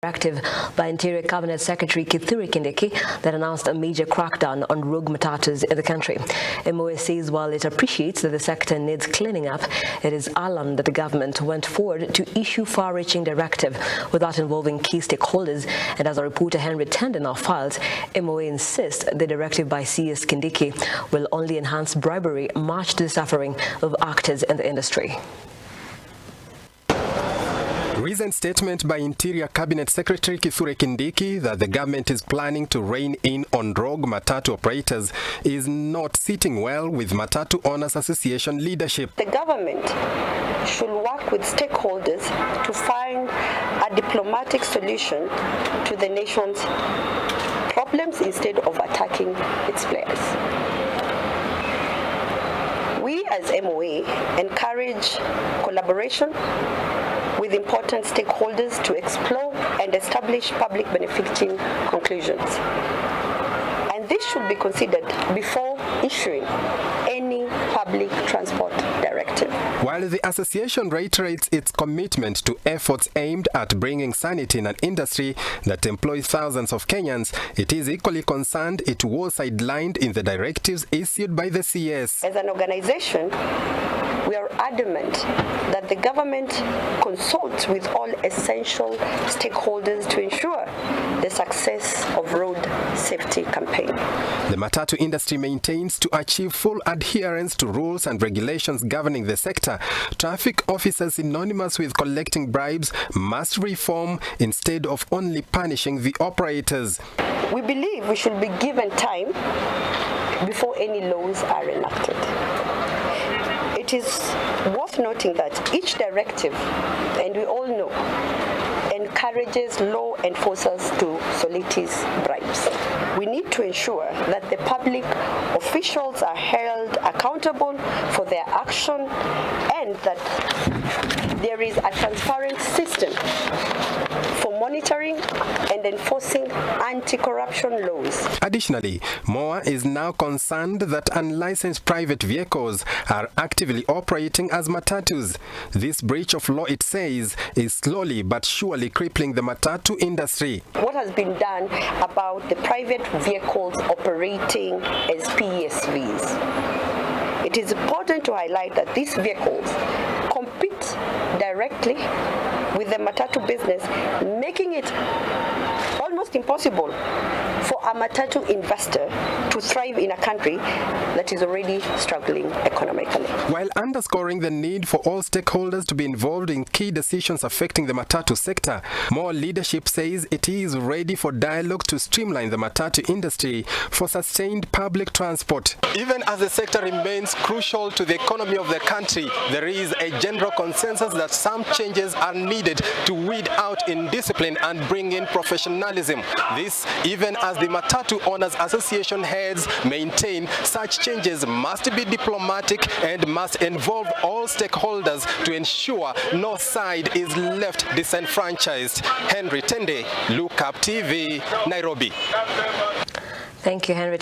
Directive by Interior Cabinet Secretary Kithure Kindiki that announced a major crackdown on rogue matatus in the country. MOA says while it appreciates that the sector needs cleaning up, it is alarmed that the government went forward to issue far-reaching directive without involving key stakeholders. And as our reporter Henry Tende now filed, MOA insists the directive by CS Kindiki will only enhance bribery, much to the suffering of actors in the industry. Recent statement by Interior Cabinet Secretary Kithure Kindiki that the government is planning to rein in on rogue Matatu operators is not sitting well with Matatu Owners Association leadership. The government should work with stakeholders to find a diplomatic solution to the nation's problems instead of attacking its players. We as MOA encourage collaboration with important stakeholders to explore and establish public benefiting conclusions. And this should be considered before issuing any public transport directive. While the association reiterates its commitment to efforts aimed at bringing sanity in an industry that employs thousands of Kenyans, it is equally concerned it was sidelined in the directives issued by the CS. As an organization, we are adamant that the government consults with all essential stakeholders to ensure the success of road safety campaign. The Matatu industry maintains to achieve full adherence to rules and regulations governing the sector. Traffic officers synonymous with collecting bribes must reform instead of only punishing the operators. We believe we should be given time before any laws are enacted. It is worth noting that each directive, and we all know, encourages law enforcers to solicit bribes. We need to ensure that the public officials are held accountable for their action and that there is a transparent system for monitoring and enforcing anti-corruption laws. Additionally, MOA is now concerned that unlicensed private vehicles are actively operating as matatus. This breach of law, it says, is slowly but surely crippling the Matatu industry. What has been done about the private vehicles operating as PSVs? It is important to highlight that these vehicles compete directly with the Matatu business, making it almost impossible for a Matatu investor to thrive in a country that is already struggling economically. While underscoring the need for all stakeholders to be involved in key decisions affecting the Matatu sector, more leadership says it is ready for dialogue to streamline the Matatu industry for sustained public transport. Even as the sector remains crucial to the economy of the country, there is a general consensus that some changes are needed to weed out indiscipline and bring in professionalism. This even as the Matatu Owners Association heads maintain such changes must be diplomatic and must involve all stakeholders to ensure no side is left disenfranchised. Henry Tende, Look Up TV, Nairobi. Thank you, Henry.